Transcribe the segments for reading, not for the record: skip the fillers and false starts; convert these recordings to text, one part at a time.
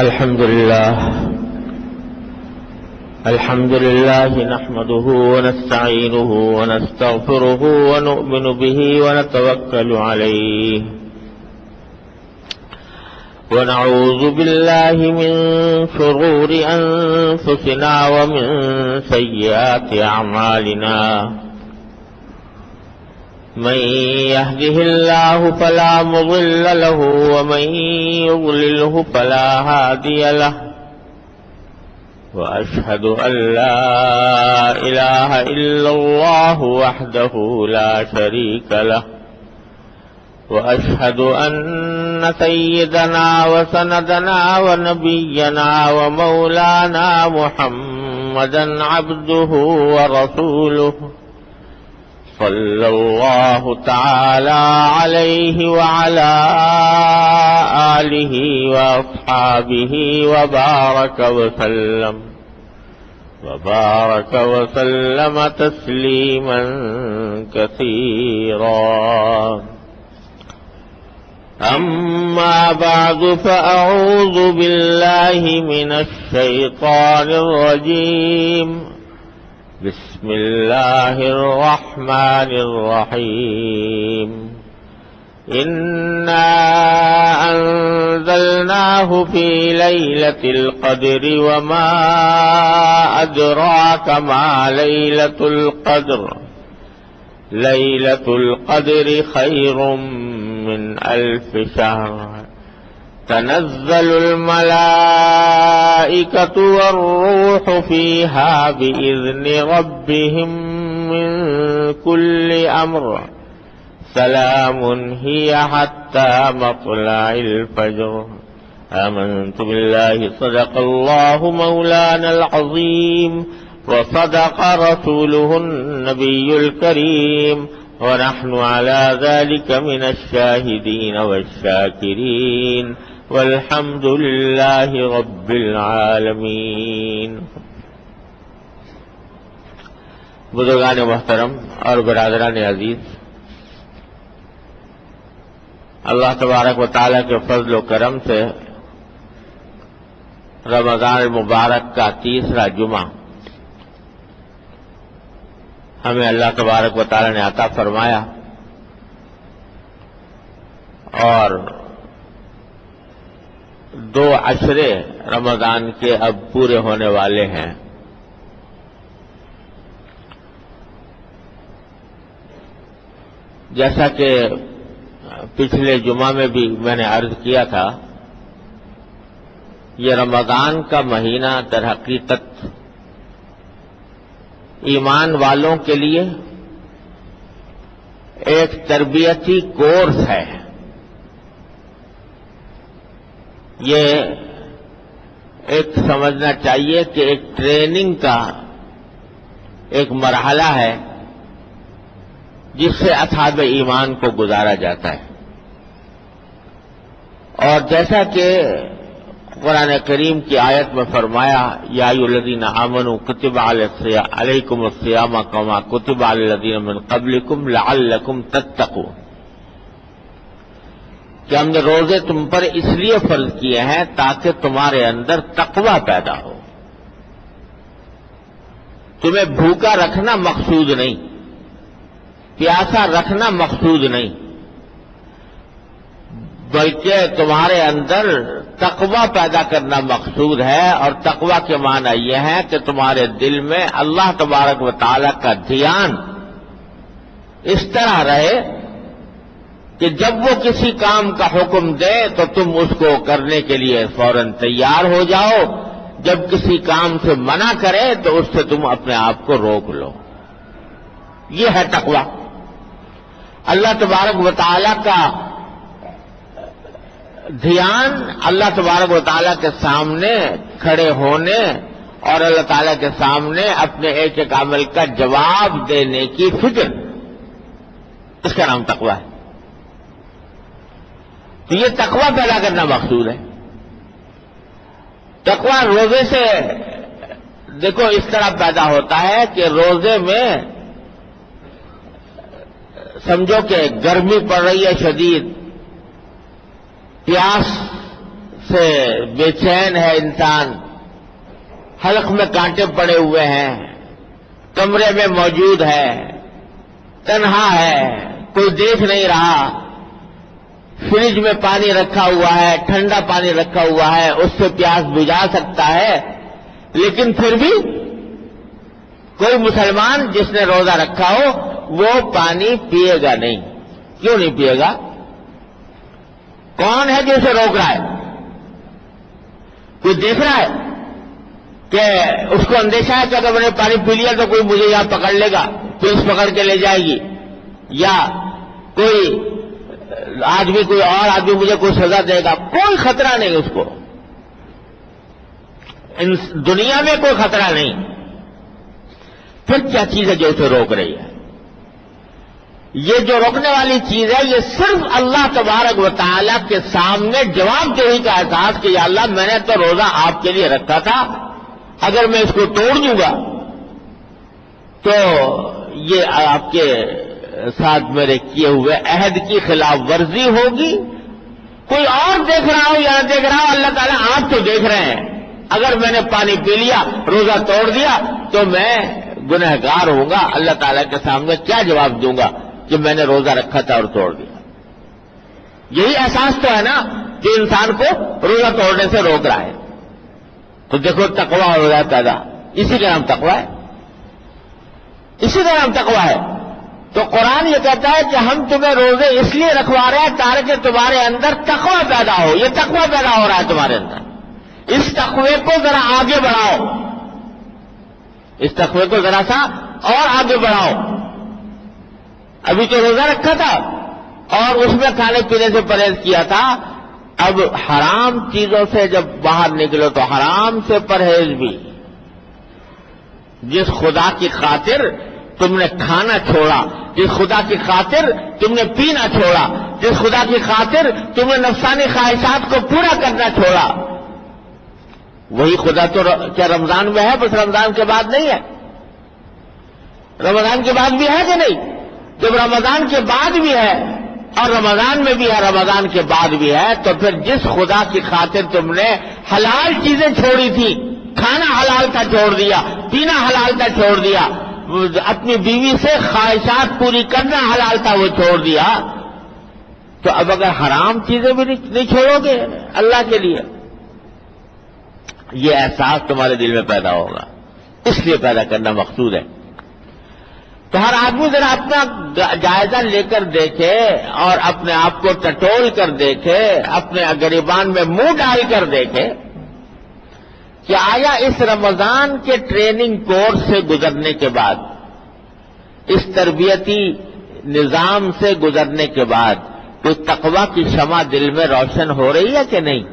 الحمد لله نحمده ونستعينه ونستغفره ونؤمن به ونتوكل عليه ونعوذ بالله من شرور أنفسنا ومن سيئات أعمالنا من يهده الله فلا مضل له ومن يضلله فلا هادي له وأشهد أن لا إله إلا الله وحده لا شريك له وأشهد أن سيدنا وسندنا ونبينا ومولانا محمدا عبده ورسوله صلى الله تعالى عليه وعلى آله وأصحابه وبارك وسلم تسليما كثيرا. أما بعد فأعوذ بالله من الشيطان الرجيم. بسم الله الرحمن الرحيم. إنا أنزلناه في ليلة القدر وما أدراك ما ليلة القدر. ليلة القدر خير من 1000 شهر. تنزل الملائكة والروح فيها بإذن ربهم من كل أمر. سلام هي حتى مطلع الفجر. آمنت بالله صدق الله مولانا العظيم وصدق رسوله النبي الكريم ونحن على ذلك من الشاهدين والشاكرين والحمد لله رب العالمین. بزرگان محترم اور برادران عزیز، اللہ تبارک و تعالیٰ کے فضل و کرم سے رمضان المبارک کا 30واں جمعہ ہمیں اللہ تبارک و تعالیٰ نے عطا فرمایا اور 2 عشرے رمضان کے اب پورے ہونے والے ہیں. جیسا کہ پچھلے جمعہ میں بھی میں نے عرض کیا تھا، یہ رمضان کا مہینہ در حقیقت ایمان والوں کے لیے ایک تربیتی کورس ہے. یہ ایک سمجھنا چاہیے کہ ایک ٹریننگ کا ایک مرحلہ ہے جس سے اصحاب ایمان کو گزارا جاتا ہے. اور جیسا کہ قرآن کریم کی آیت میں فرمایا، یا ایھا الذین آمنوا کتب علیکم الصیام کما کتب علی الذین من قبلکم لعلکم تتقون، کہ ہم نے روزے تم پر اس لیے فرض کیے ہیں تاکہ تمہارے اندر تقوی پیدا ہو. تمہیں بھوکا رکھنا مقصود نہیں، پیاسا رکھنا مقصود نہیں، بلکہ تمہارے اندر تقوی پیدا کرنا مقصود ہے. اور تقوی کے معنی یہ ہے کہ تمہارے دل میں اللہ تبارک و تعالیٰ کا دھیان اس طرح رہے کہ جب وہ کسی کام کا حکم دے تو تم اس کو کرنے کے لیے فوراً تیار ہو جاؤ، جب کسی کام سے منع کرے تو اس سے تم اپنے آپ کو روک لو. یہ ہے تقوی. اللہ تبارک و تعالیٰ کا دھیان، اللہ تبارک و تعالیٰ کے سامنے کھڑے ہونے اور اللہ تعالیٰ کے سامنے اپنے ایک ایک عمل کا جواب دینے کی فکر، اس کا نام تقوی ہے. تو یہ تقوی پیدا کرنا مقصود ہے. تقوی روزے سے دیکھو اس طرح پیدا ہوتا ہے کہ روزے میں سمجھو کہ گرمی پڑ رہی ہے شدید، پیاس سے بے چین ہے انسان، حلق میں کانٹے پڑے ہوئے ہیں، کمرے میں موجود ہے، تنہا ہے، کوئی دیکھ نہیں رہا، فریج میں پانی رکھا ہوا ہے، ٹھنڈا پانی رکھا ہوا ہے، اس سے پیاس بجھا سکتا ہے، لیکن پھر بھی کوئی مسلمان جس نے روزہ رکھا ہو وہ پانی پیے گا نہیں۔ کیوں نہیں پیے گا؟ کون ہے جو اسے روک رہا ہے؟ کوئی دیکھ رہا ہے کہ اس کو اندیشہ ہے کہ اگر میں نے پانی پی لیا تو کوئی مجھے یہاں پکڑ لے گا، پولیس پکڑ کے لے جائے گی، یا کوئی آدمی کوئی اور آدمی مجھے کوئی سزا دے گا؟ کوئی خطرہ نہیں اس کو، دنیا میں کوئی خطرہ نہیں۔ پھر کیا چیز ہے جو اسے روک رہی ہے؟ یہ جو روکنے والی چیز ہے یہ صرف اللہ تبارک و تعالیٰ کے سامنے جواب دہی کا احساس کہ یا اللہ میں نے تو روزہ آپ کے لیے رکھا تھا، اگر میں اس کو توڑ دوں گا تو یہ آپ کے ساتھ میرے کیے ہوئے عہد کی خلاف ورزی ہوگی۔ کوئی اور دیکھ رہا ہو یا نہ دیکھ رہا ہو، اللہ تعالیٰ آپ تو دیکھ رہے ہیں۔ اگر میں نے پانی پی لیا، روزہ توڑ دیا تو میں گنہگار ہوں گا، اللہ تعالیٰ کے سامنے کیا جواب دوں گا کہ میں نے روزہ رکھا تھا اور توڑ دیا؟ یہی احساس تو ہے نا جو انسان کو روزہ توڑنے سے روک رہا ہے۔ تو دیکھو تقویٰ ہو رہا ہے پیدا، اسی کا نام تقویٰ ہے، اسی کا نام تقویٰ ہے۔ تو قرآن یہ کہتا ہے کہ ہم تمہیں روزے اس لیے رکھوا رہے ہیں تاکہ تمہارے اندر تقویٰ پیدا ہو۔ یہ تقویٰ پیدا ہو رہا ہے تمہارے اندر، اس تقوی کو ذرا آگے بڑھاؤ، اس تقوی کو ذرا سا اور آگے بڑھاؤ۔ ابھی تو روزہ رکھا تھا اور اس میں کھانے پینے سے پرہیز کیا تھا، اب حرام چیزوں سے جب باہر نکلو تو حرام سے پرہیز بھی۔ جس خدا کی خاطر تم نے کھانا چھوڑا، جس خدا کی خاطر تم نے پینا چھوڑا، جس خدا کی خاطر تم نے نفسانی خواہشات کو پورا کرنا چھوڑا، وہی خدا تو کیا رمضان میں ہے؟ بس رمضان کے بعد نہیں ہے؟ رمضان کے بعد بھی ہے کہ نہیں؟ جب رمضان کے بعد بھی ہے اور رمضان میں بھی ہے، رمضان کے بعد بھی ہے، تو پھر جس خدا کی خاطر تم نے حلال چیزیں چھوڑی تھی، کھانا حلال کا چھوڑ دیا، پینا حلال کا چھوڑ دیا، اپنی بیوی سے خواہشات پوری کرنا حلال تھا وہ چھوڑ دیا، تو اب اگر حرام چیزیں بھی نہیں چھوڑو گے اللہ کے لیے، یہ احساس تمہارے دل میں پیدا ہوگا۔ اس لیے پیدا کرنا مقصود ہے۔ تو ہر آدمی ذرا اپنا جائزہ لے کر دیکھے اور اپنے آپ کو ٹٹول کر دیکھے، اپنے گریبان میں منہ ڈال کر دیکھے کہ آیا اس رمضان کے ٹریننگ کورس سے گزرنے کے بعد، اس تربیتی نظام سے گزرنے کے بعد کوئی تقویٰ کی شمع دل میں روشن ہو رہی ہے کہ نہیں؟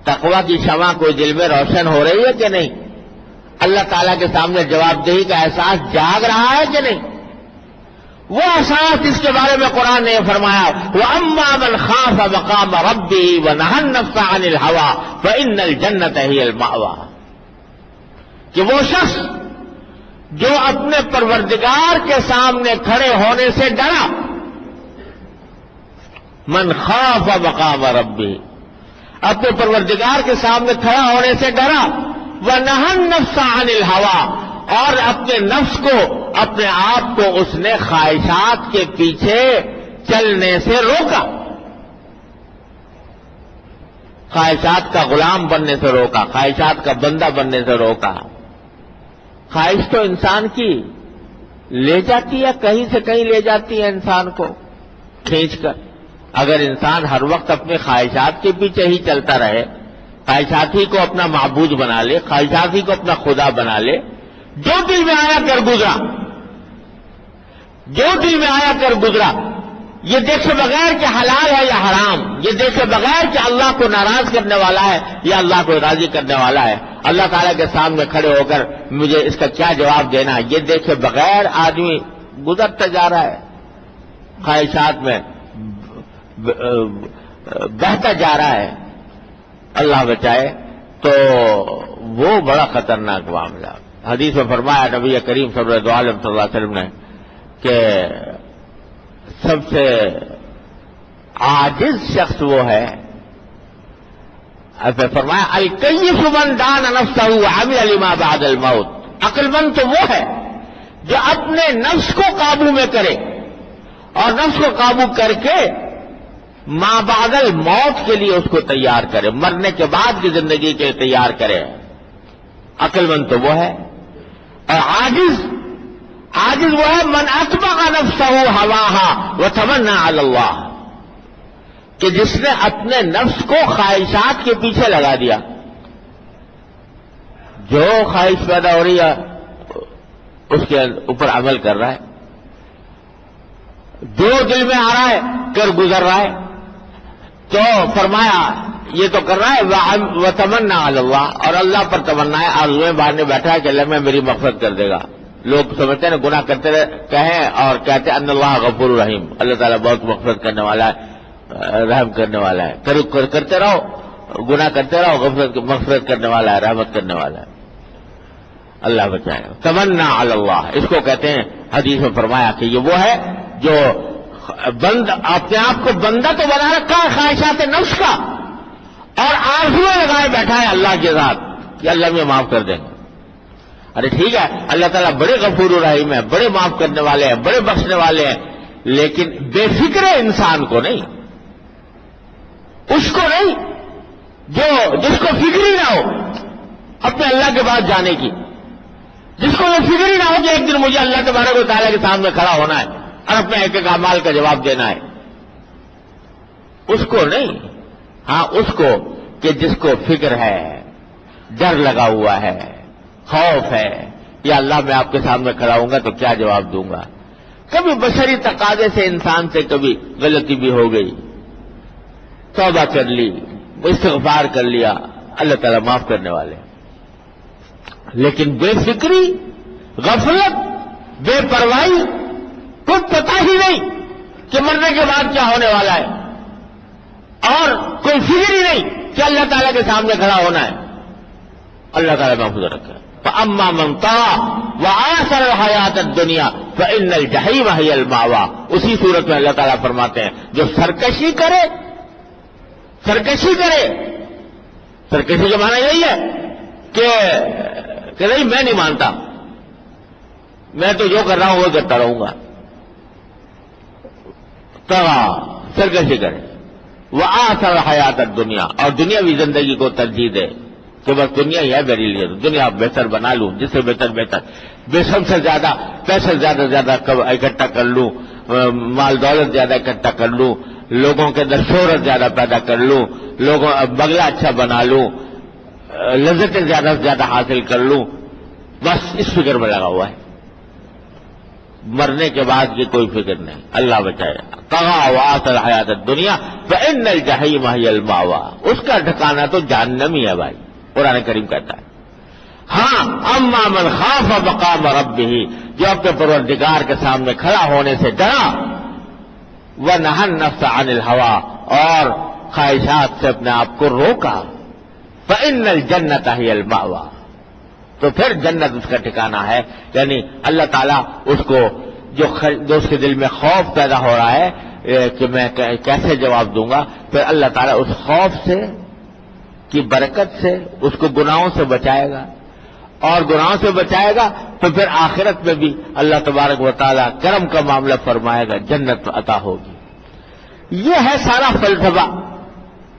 تقویٰ کی شمع کوئی دل میں روشن ہو رہی ہے کہ نہیں؟ اللہ تعالیٰ کے سامنے جواب دہی کا احساس جاگ رہا ہے کہ نہیں؟ وہ احساس جس کے بارے میں قرآن نے فرمایا وَأَمَّا مَنْ خَافَ مَقَامَ رَبِّهِ وَنَهَى النَّفْسَ عَنِ الْهَوَىٰ فَإِنَّ الْجَنَّةَ هِيَ الْمَأْوَىٰ، کہ وہ شخص جو اپنے پروردگار کے سامنے کھڑے ہونے سے ڈرا، من خاف مقام ربه، اپنے پروردگار کے سامنے کھڑا ہونے سے ڈرا، وَنَهَى النَّفْسَ عَنِ الْهَوَىٰ، اور اپنے نفس کو، اپنے آپ کو اس نے خواہشات کے پیچھے چلنے سے روکا، خواہشات کا غلام بننے سے روکا، خواہشات کا بندہ بننے سے روکا۔ خواہش تو انسان کی لے جاتی ہے، کہیں سے کہیں لے جاتی ہے انسان کو کھینچ کر۔ اگر انسان ہر وقت اپنے خواہشات کے پیچھے ہی چلتا رہے، خواہشات ہی کو اپنا معبود بنا لے، خواہشات ہی کو اپنا خدا بنا لے، جو دل میں آیا کر گزرا، جو دل میں آیا کر گزرا، یہ دیکھے بغیر کہ حلال ہے یا حرام، یہ دیکھے بغیر کہ اللہ کو ناراض کرنے والا ہے یا اللہ کو راضی کرنے والا ہے، اللہ تعالیٰ کے سامنے کھڑے ہو کر مجھے اس کا کیا جواب دینا ہے، یہ دیکھے بغیر آدمی گزرتا جا رہا ہے، خواہشات میں بہتا جا رہا ہے، اللہ بچائے، تو وہ بڑا خطرناک معاملہ۔ حدیث میں فرمایا نبی کریم صلی اللہ علیہ وسلم نے کہ سب سے عاجز شخص وہ ہے، اب فرمایا الکیس من دان نفسہ وعمل لما بعد الموت، عقل مند تو وہ ہے جو اپنے نفس کو قابو میں کرے اور نفس کو قابو کر کے ما بعد الموت کے لیے اس کو تیار کرے، مرنے کے بعد کی زندگی کے لیے تیار کرے۔ عقل مند تو وہ ہے، اور عاجز وہ ہے من اتبع نفسہ ہواہا وتمنى علی اللہ، کہ جس نے اپنے نفس کو خواہشات کے پیچھے لگا دیا، جو خواہش پیدا ہو رہی ہے اس کے اوپر عمل کر رہا ہے، جو دل میں آ رہا ہے کر گزر رہا ہے، تو فرمایا یہ تو کر رہا ہے وتمنى علی اللہ، اور اللہ پر تمنا ہے، آرزویں باندھنے بیٹھا ہے کہ اللہ میں میری مغفرت کر دے گا۔ لوگ سمجھتے ہیں گناہ کرتے کہیں اور کہتے ہیں ان اللہ غفور رحیم، اللہ تعالیٰ بہت مغفرت کرنے والا ہے، رحم کرنے والا ہے، کرتے رہو، گناہ کرتے رہو، مغفرت کرنے والا ہے، رحمت کرنے والا ہے، اللہ بچائے۔ تمنا علی اللہ اس کو کہتے ہیں، حدیث میں فرمایا کہ یہ وہ ہے جو اپنے آپ کو بندہ تو بنا رکھا ہے خواہشات نفس کا، اور آرزویں لگائے بیٹھا ہے اللہ کے ساتھ کہ اللہ مجھے معاف کر دیں گے۔ ارے ٹھیک ہے، اللہ تعالیٰ بڑے غفور رحیم ہیں، بڑے معاف کرنے والے ہیں، بڑے بخشنے والے ہیں، لیکن بے فکر انسان کو نہیں، اس کو نہیں جس کو فکر ہی نہ ہو اپنے اللہ کے پاس جانے کی، جس کو یہ فکر ہی نہ ہو کہ ایک دن مجھے اللہ تبارک و تعالیٰ کے سامنے کھڑا ہونا ہے اور اپنے ایک ایک اعمال کا جواب دینا ہے، اس کو نہیں۔ ہاں اس کو کہ جس کو فکر ہے، ڈر لگا ہوا ہے، خوف ہے، یا اللہ میں آپ کے سامنے کھڑا ہوں گا تو کیا جواب دوں گا۔ کبھی بشری تقاضے سے انسان سے کبھی غلطی بھی ہو گئی، توبہ کر لی، استغفار کر لیا، اللہ تعالیٰ معاف کرنے والے، لیکن بے فکری، غفلت، بے پرواہی، کچھ پتہ ہی نہیں کہ مرنے کے بعد کیا ہونے والا ہے، اور کوئی فکر ہی نہیں کہ اللہ تعالیٰ کے سامنے کھڑا ہونا ہے، اللہ تعالیٰ محفوظ رکھے۔ فَأَمَّا مَنْ طَغَىٰ وَآثَرَ الْحَيَاةَ الدُّنْيَا فَإِنَّ الْجَحِيمَ هِيَ الْمَأْوَىٰ، اسی صورت میں اللہ تعالیٰ فرماتے ہیں جو سرکشی کرے سرکشی کا معنی یہی ہے کہ نہیں میں نہیں مانتا، میں تو جو کر رہا ہوں وہ کرتا رہوں گا، سرکشی کرے، وآثر الحیات الدنیا، اور دنیاوی زندگی کو ترجیح دے کہ بس دنیا ہی ہے میرے لیے، دنیا بہتر بنا لوں، جس سے بہتر بے سب سے زیادہ پیسہ زیادہ اکٹھا کر لوں، مال دولت زیادہ اکٹھا کر لوں، لوگوں کے اندر شہرت زیادہ پیدا کر لوں، بنگلہ اچھا بنا لوں، لذتیں زیادہ سے زیادہ حاصل کر لوں، بس اس فکر میں لگا ہوا ہے، مرنے کے بعد کی کوئی فکر نہیں، اللہ بچائے۔ طغیٰ وآثر الحیات الدنیا فإن الجحیم ہی المأویٰ، اس کا ٹھکانہ تو جہنم ہی ہے بھائی، قرآن کریم کہتا ہے۔ ہاں اما من خاف مقام ربہ، جو اپنے پروردگار کے سامنے کھڑا ہونے سے ڈرا، ونہى النفس عن الہویٰ، اور خواہشات سے اپنے آپ کو روکا، فإن الجنۃ ہی المأویٰ، تو پھر جنت اس کا ٹھکانہ ہے۔ یعنی اللہ تعالیٰ اس کو جو اس کے دل میں خوف پیدا ہو رہا ہے کہ میں کیسے جواب دوں گا، پھر اللہ تعالیٰ اس خوف سے کی برکت سے اس کو گناہوں سے بچائے گا، اور گناہوں سے بچائے گا تو پھر آخرت میں بھی اللہ تبارک و تعالیٰ کرم کا معاملہ فرمائے گا، جنت عطا ہوگی۔ یہ ہے سارا فلسفہ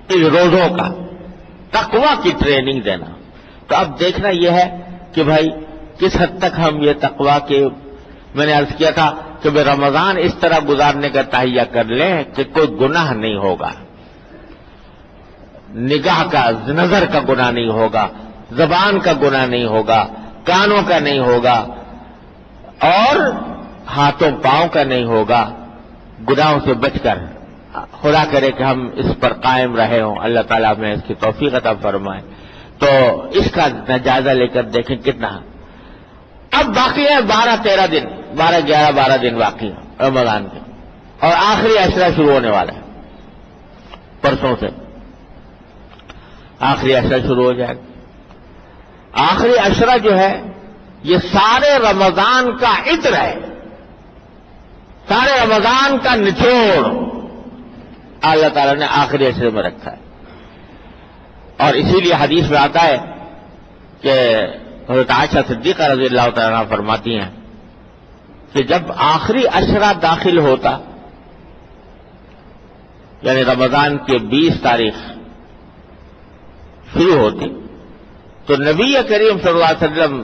ان روزوں کا، تقویٰ کی ٹریننگ دینا۔ تو اب دیکھنا یہ ہے کہ بھائی کس حد تک ہم یہ تقویٰ کے، میں نے عرض کیا تھا کہ بھائی رمضان اس طرح گزارنے کا تہیہ کر لیں کہ کوئی گناہ نہیں ہوگا، نگاہ کا، نظر کا گناہ نہیں ہوگا، زبان کا گناہ نہیں ہوگا، کانوں کا نہیں ہوگا، اور ہاتھوں پاؤں کا نہیں ہوگا، گناہوں سے بچ کر خدا کرے کہ ہم اس پر قائم رہے ہوں، اللہ تعالیٰ میں اس کی توفیق عطا فرمائے۔ تو اس کا جائزہ لے کر دیکھیں کتنا۔ اب باقی ہے 12-13 دن، 12 دن باقی ہیں رمضان کے، اور آخری عشرہ شروع ہونے والا ہے، پرسوں سے آخری عشرہ شروع ہو جائے گا۔ آخری عشرہ جو ہے یہ سارے رمضان کا عطر ہے، سارے رمضان کا نچوڑ، اللہ تعالیٰ نے آخری عشرے میں رکھا ہے. اور اسی لیے حدیث میں آتا ہے کہ حضرت عائشہ صدیقہ رضی اللہ تعالیٰ عنہا فرماتی ہیں کہ جب آخری عشرہ داخل ہوتا، یعنی رمضان کے 20 تاریخ شروع ہوتی، تو نبی کریم صلی اللہ علیہ وسلم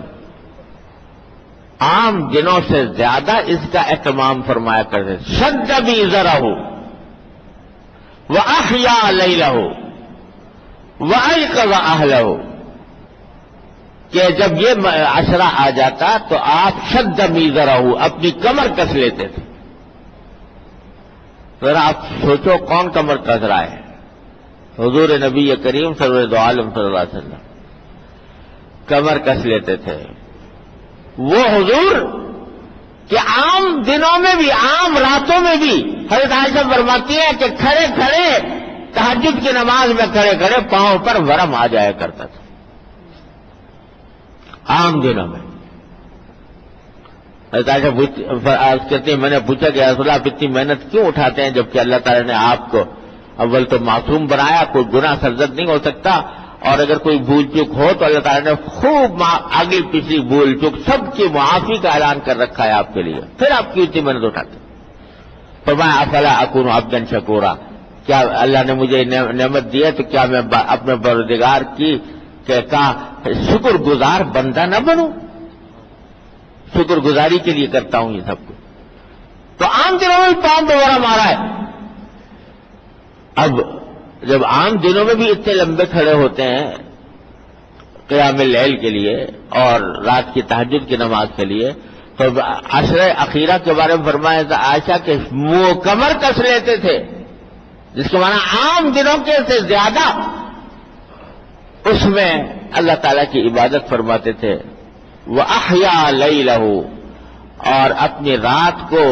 عام دنوں سے زیادہ اس کا اہتمام فرمایا کرتے. شد بیزرہ وأحیا لیلہ وأیقظ اہلہ، کہ جب یہ عشرہ آ جاتا تو آپ شد میزرہ اپنی کمر کس لیتے تھے. ذرا آپ سوچو کون کمر کس رہا ہے؟ حضور نبی کریم سرور عالم صلی اللہ علیہ وسلم کمر کس لیتے تھے. وہ حضور کہ عام دنوں میں بھی، عام راتوں میں بھی حضرت عائشہ فرماتی ہیں کہ کھڑے کھڑے تہجد کی نماز میں کھڑے کھڑے پاؤں پر ورم آ جایا کرتا تھا عام دنوں میں. حضرت عائشہ کہتے ہیں میں نے پوچھا کہ رسول اللہ آپ اتنی محنت کیوں اٹھاتے ہیں جبکہ اللہ تعالیٰ نے آپ کو اول تو معصوم بنایا، کوئی گناہ سرزد نہیں ہو سکتا، اور اگر کوئی بھول چوک ہو تو اللہ تعالیٰ نے خوب آگے پچھلی بھول چوک سب کی معافی کا اعلان کر رکھا ہے آپ کے لیے، پھر آپ کیوں اتنی محنت اٹھاتے؟ فرمایا افلا اکون عبدا شکورا، کیا اللہ نے مجھے نعمت دی ہے تو کیا میں اپنے پروردگار کی کا شکر گزار بندہ نہ بنوں؟ شکر گزاری کے لیے کرتا ہوں یہ سب کچھ. تو عام دنوں میں بھی پاؤں پہ ورم آ رہا ہے. اب جب عام دنوں میں بھی اتنے لمبے کھڑے ہوتے ہیں قیام اللیل کے لیے اور رات کی تہجد کی نماز کے لیے، تو عشرہ اخیرہ کے بارے میں فرمایا تھا عائشہ کہ وہ کمر کس لیتے تھے، جس کے معنی عام دنوں کے سے زیادہ اس میں اللہ تعالیٰ کی عبادت فرماتے تھے. وَأَحْيَا لَيْلَهُ، اور اپنی رات کو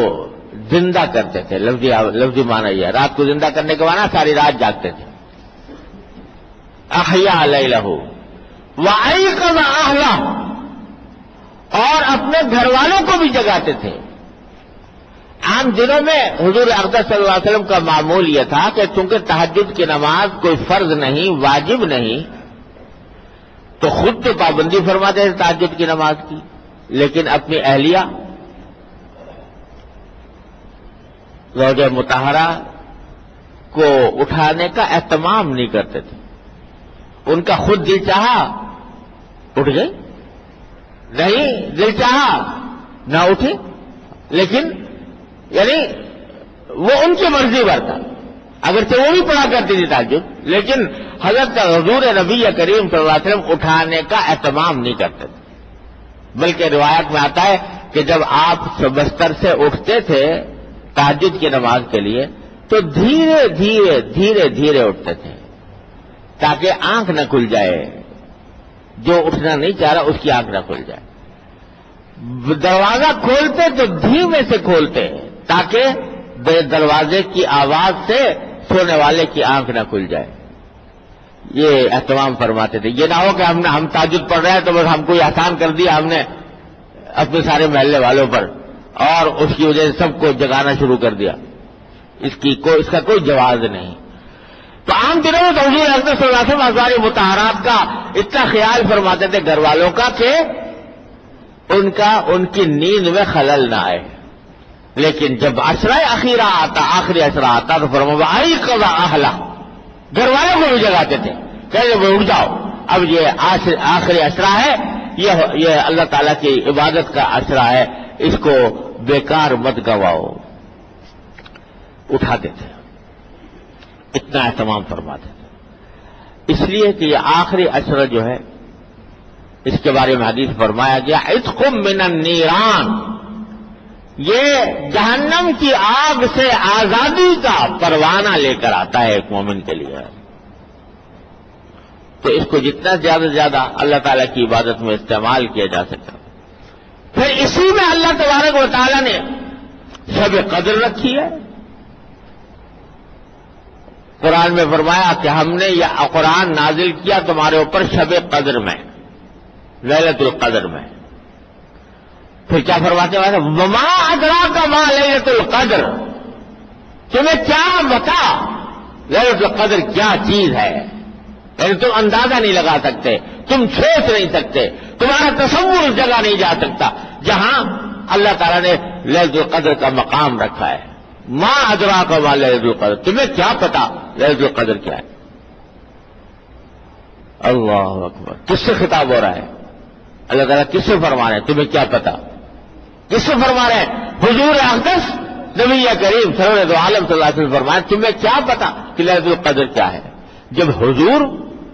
زندہ کرتے تھے. لفظی معنی یہ ہے، رات کو زندہ کرنے کے معنی ساری رات جاگتے تھے. احیا لیلہ وایقظ اہلہ، اور اپنے گھر والوں کو بھی جگاتے تھے. عام دنوں میں حضور اقدس صلی اللہ علیہ وسلم کا معمول یہ تھا کہ چونکہ تہجد کی نماز کوئی فرض نہیں، واجب نہیں، تو خود تو پابندی فرماتے تھے تہجد کی نماز کی، لیکن اپنی اہلیہ زوجہ مطہرہ کو اٹھانے کا اہتمام نہیں کرتے تھے. ان کا خود دل چاہا اٹھ گئے، نہیں دل چاہا نہ اٹھے، لیکن یعنی وہ ان کی مرضی پر تھا. اگرچہ وہ بھی پڑھا کرتی تھی تہجد، لیکن حضرت حضور نبی کریم صلی اللہ علیہ وسلم اٹھانے کا اہتمام نہیں کرتے تھے. بلکہ روایت میں آتا ہے کہ جب آپ بستر سے اٹھتے تھے تہجد کی نماز کے لیے تو دھیرے دھیرے دھیرے دھیرے اٹھتے تھے تاکہ آنکھ نہ کھل جائے، جو اٹھنا نہیں چاہ رہا اس کی آنکھ نہ کھل جائے. دروازہ کھولتے تو دھیمے سے کھولتے تاکہ دروازے کی آواز سے سونے والے کی آنکھ نہ کھل جائے. یہ اہتمام فرماتے تھے. یہ نہ ہو کہ ہم تہجد پڑھ رہے ہیں تو بس ہم کو یہ آسان کر دیا ہم نے اپنے سارے محلے والوں پر، اور اس کی وجہ سے سب کو جگانا شروع کر دیا. اس کا کوئی جواز نہیں. تو عام دنوں میں حضور اقدس صلی اللہ علیہ وسلم ازواج مطہرات کا اتنا خیال فرماتے تھے گھر والوں کا کہ ان کی نیند میں خلل نہ آئے. لیکن جب عشرہ اخیرہ آتا، آخری عشرہ آتا، تو فرمایا ایقظ اہلہ، گھر والوں کو بھی جگاتے تھے، کہتے وہ اٹھ جاؤ، اب یہ آخری عشرہ ہے، یہ اللہ تعالیٰ کی عبادت کا عشرہ ہے، اس کو بیکار مت گواؤ. اٹھاتے تھے، اتنا اہتمام فرماتے تھے. اس لیے کہ یہ آخری عشرہ جو ہے اس کے بارے میں حدیث فرمایا گیا عتق من النیران، یہ جہنم کی آگ سے آزادی کا پروانہ لے کر آتا ہے ایک مومن کے لیے. تو اس کو جتنا زیادہ سے زیادہ اللہ تعالیٰ کی عبادت میں استعمال کیا جا سکتا. پھر اسی میں اللہ تبارک و تعالیٰ نے شب قدر رکھی ہے. قرآن میں فرمایا کہ ہم نے یہ قرآن نازل کیا تمہارے اوپر شب قدر میں، لیلۃ القدر میں. پھر کیا فرماتے ہیں وما ادراک ما لیلۃ القدر، تمہیں کیا بتا لیلۃ القدر کیا چیز ہے، یعنی تم اندازہ نہیں لگا سکتے، تم سوچ نہیں سکتے، تمہارا تصور اس جگہ نہیں جا سکتا جہاں اللہ تعالیٰ نے لیلۃ القدر کا مقام رکھا ہے۔ ما ادراک ما لیلۃ القدر، تمہیں کیا پتا لیلۃ القدر کیا ہے؟ اللہ اکبر، کس سے خطاب ہو رہا ہے؟ اللہ تعالیٰ کس سے فرما رہے ہیں تمہیں کیا پتا؟ کس سے فرما رہے ہیں؟ حضور اقدس نبی کریم سرور عالم صلی اللہ علیہ وسلم فرمائے تمہیں کیا پتا کہ لیلۃ القدر کیا ہے؟ جب حضور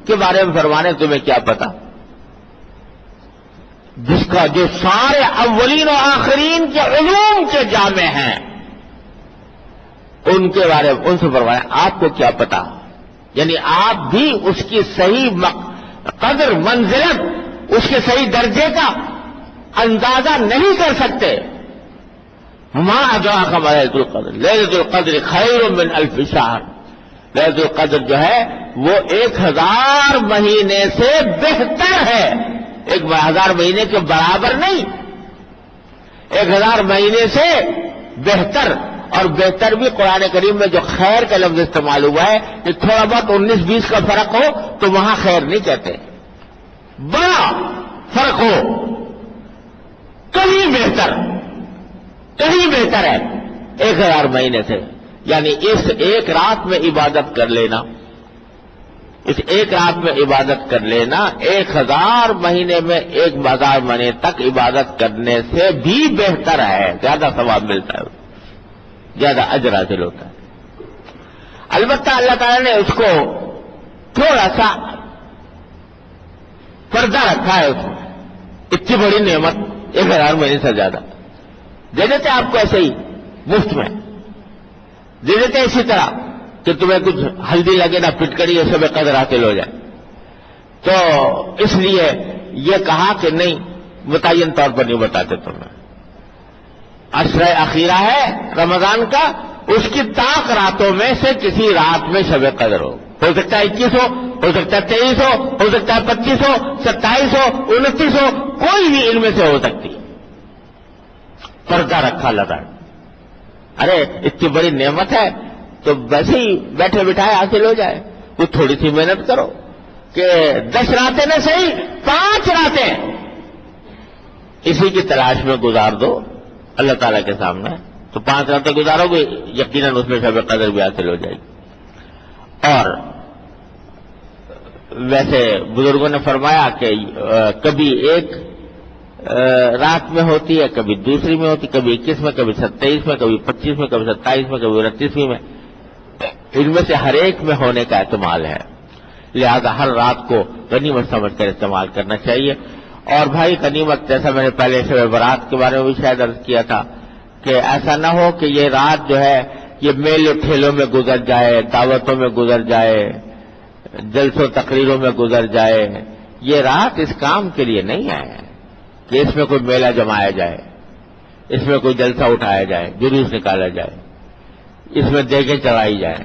کے بارے میں فرمانے تمہیں کیا پتا، جس کا جو سارے اولین و آخرین کے علوم کے جامع ہیں، ان کے بارے میں ان سے فرمایا آپ کو کیا پتا؟ یعنی آپ بھی اس کی صحیح قدر منزلت، اس کے صحیح درجے کا اندازہ نہیں کر سکتے۔ ما ادراک ما لیلۃ القدر، لیلۃ القدر خیر من الف شہر، لیلۃ القدر جو ہے وہ 1000 مہینے سے بہتر ہے، 1000 مہینے کے برابر نہیں، 1000 مہینے سے بہتر۔ اور بہتر بھی قرآن کریم میں جو خیر کا لفظ استعمال ہوا ہے کہ تھوڑا بہت 19-20 کا فرق ہو تو وہاں خیر نہیں کہتے، بڑا فرق ہو کہیں بہتر ہے 1000 مہینے سے۔ یعنی اس ایک رات میں عبادت کر لینا، اس ایک رات میں عبادت کر لینا 1000 مہینے میں 1000 مہینے تک عبادت کرنے سے بھی بہتر ہے، زیادہ ثواب ملتا ہے، زیادہ اجر حاصل ہوتا ہے۔ البتہ اللہ تعالیٰ نے اس کو تھوڑا سا پردہ رکھا ہے، اس میں اتنی بڑی نعمت 1000 مہینے سے زیادہ دے دیتے آپ کو، ایسے ہی مفت میں دے دیتے، اسی طرح کہ تمہیں کچھ ہلدی لگے نہ پٹکڑی یہ سب قدر حاصل ہو جائے۔ تو اس لیے یہ کہا کہ نہیں، متعین طور پر نہیں بتاتے تمہیں۔ عشر اخیرہ ہے رمضان کا، اس کی طاق راتوں میں سے کسی رات میں شب قدر ہو سکتا ہے 21 ہو سکتا ہے 23 ہو سکتا ہے 25 ہو 27 ہو 29 ہو، کوئی بھی ان میں سے ہو سکتی ہے۔ پردہ رکھا اللہ تعالیٰ، ارے اتنی بڑی نعمت ہے تو ویسے ہی بیٹھے بٹھائے حاصل ہو جائے، کچھ تھوڑی سی محنت کرو کہ 10 راتیں نہ صحیح 5 راتیں اسی کی تلاش میں گزار دو اللہ تعالیٰ کے سامنے، تو 5 راتیں گزارو گے یقیناً اس میں شب قدر بھی حاصل ہو جائے گی۔ اور ویسے بزرگوں نے فرمایا کہ کبھی ایک رات میں ہوتی ہے، کبھی دوسری میں ہوتی، کبھی 21 میں، کبھی 27 میں، کبھی 25 میں، کبھی 27 میں، کبھی 29 میں، ان میں سے ہر ایک میں ہونے کا احتمال ہے، لہذا ہر رات کو غنیمت سمجھ کر استعمال کرنا چاہیے۔ اور بھائی غنیمت، جیسا میں نے پہلے شب برات کے بارے میں بھی شاید عرض کیا تھا کہ ایسا نہ ہو کہ یہ رات جو ہے یہ میلوں ٹھیلوں میں گزر جائے، دعوتوں میں گزر جائے، جلسوں تقریروں میں گزر جائے۔ یہ رات اس کام کے لیے نہیں ہے کہ اس میں کوئی میلہ جمایا جائے، اس میں کوئی جلسہ اٹھایا جائے، جلوس نکالا جائے، اس میں دیگیں چڑھائی جائیں،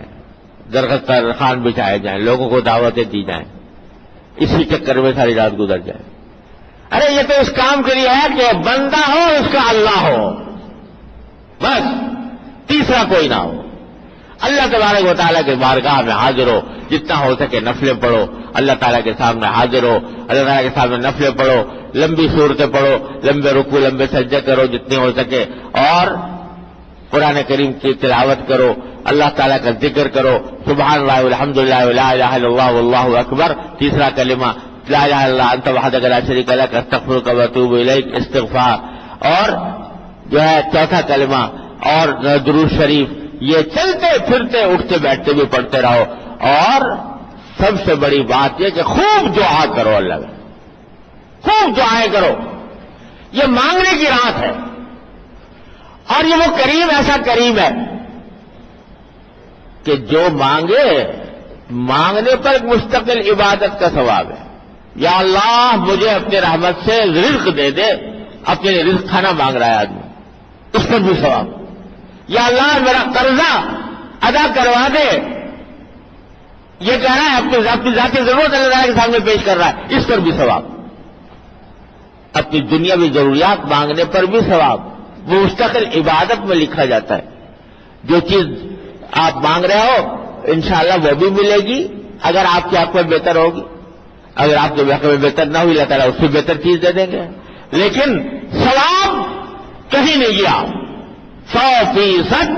درخت خان بچھائے جائیں، لوگوں کو دعوتیں دی جائیں، اسی چکر میں ساری رات گزر جائے۔ ارے یہ تو اس کام کے لیے ہے کہ بندہ ہو اس کا اللہ ہو، بس تیسرا کوئی نہ ہو۔ اللہ تبارک و تعالیٰ کے بارگاہ میں حاضر ہو، جتنا ہو سکے نفلیں پڑھو، اللہ تعالیٰ کے سامنے حاضر ہو، اللہ تعالیٰ کے سامنے نفلیں پڑھو، لمبی صورتیں پڑھو، لمبے رکوع لمبے سجدے کرو جتنے ہو سکے، اور قرآن کریم کی تلاوت کرو، اللہ تعالیٰ کا ذکر کرو، سبحان اللہ والحمدللہ ولا الہ الا اللہ واللہ اکبر، تیسرا کلمہ لا الہ الا اللہ انت وحدک لا شریک لک استغفرک واتوب الیک استغفار، اور جو ہے چوتھا کلمہ اور درود شریف، یہ چلتے پھرتے اٹھتے بیٹھتے بھی پڑھتے رہو۔ اور سب سے بڑی بات یہ کہ خوب دعا کرو، اللہ میں خوب دعائیں کرو، یہ مانگنے کی رات ہے، اور یہ وہ کریم ایسا کریم ہے کہ جو مانگنے پر مستقل عبادت کا ثواب ہے۔ یا اللہ مجھے اپنے رحمت سے رزق دے دے، اپنے لیے رزق کھانا مانگ رہا ہے آدمی، اس پر بھی ثواب۔ یا اللہ میرا قرضہ ادا کروا دے، یہ کہہ رہا ہے اپنی ذاتی ضرورت اللہ تعالیٰ کے سامنے پیش کر رہا ہے، اس پر بھی ثواب۔ اپنی دنیاوی ضروریات مانگنے پر بھی ثواب، وہ مستقل عبادت میں لکھا جاتا ہے۔ جو چیز آپ مانگ رہے ہو انشاءاللہ وہ بھی ملے گی اگر آپ کے حق میں بہتر ہوگی. اگر آپ کے حق میں بہتر نہ ہوئی اللہ تعالیٰ اس سے بہتر چیز دے دیں گے. لیکن ثواب کہیں نہیں گیا. 100%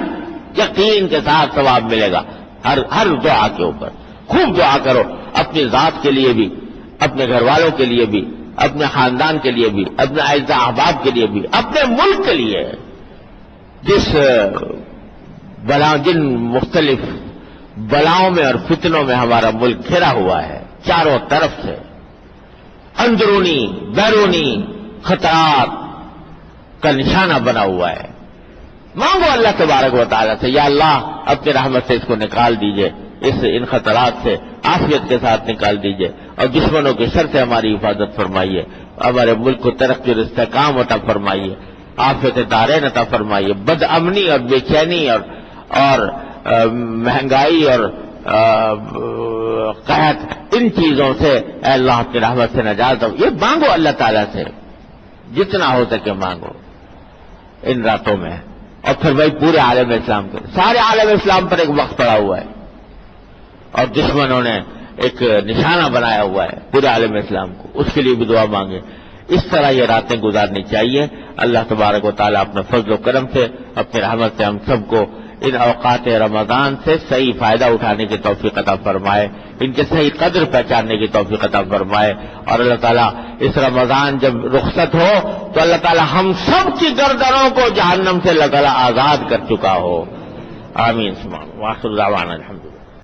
یقین کے ساتھ ثواب ملے گا ہر دعا کے اوپر. خوب دعا کرو اپنی ذات کے لیے بھی, اپنے گھر والوں کے لیے بھی, اپنے خاندان کے لیے بھی, اپنے اعزا احباب کے لیے بھی, اپنے ملک کے لیے. جن مختلف بلاؤں میں اور فتنوں میں ہمارا ملک گھرا ہوا ہے چاروں طرف سے, اندرونی بیرونی خطرات کا نشانہ بنا ہوا ہے. مانگو اللہ تبارک و تعالیٰ سے, یا اللہ اپنی رحمت سے اس کو نکال دیجئے, ان خطرات سے عافیت کے ساتھ نکال دیجئے, اور دشمنوں کے شر سے ہماری حفاظت فرمائیے, ہمارے ملک کو ترقی اور استحکام عطا فرمائیے, عافیت دارین عطا فرمائیے. بد امنی اور بے چینی اور مہنگائی اور قحط, ان چیزوں سے اے اللہ اپنی رحمت سے نجات دو. یہ مانگو اللہ تعالیٰ سے, جتنا ہو سکے مانگو ان راتوں میں. اور پھر بھائی پورے عالم اسلام کے, سارے عالم اسلام پر ایک وقت پڑا ہوا ہے اور دشمنوں نے ایک نشانہ بنایا ہوا ہے پورے عالم اسلام کو, اس کے لیے بھی دعا مانگے. اس طرح یہ راتیں گزارنی چاہیے. اللہ تبارک و تعالیٰ اپنے فضل و کرم سے, اپنی رحمت سے ہم سب کو ان اوقات رمضان سے صحیح فائدہ اٹھانے کی توفیق عطا فرمائے, ان کے صحیح قدر پہچاننے کی توفیق عطا فرمائے. اور اللہ تعالیٰ اس رمضان جب رخصت ہو تو اللہ تعالیٰ ہم سب کی گردنوں کو جہنم سے اللہ تعالیٰ آزاد کر چکا ہو. آمین. واخر دعوانا الحمدللہ.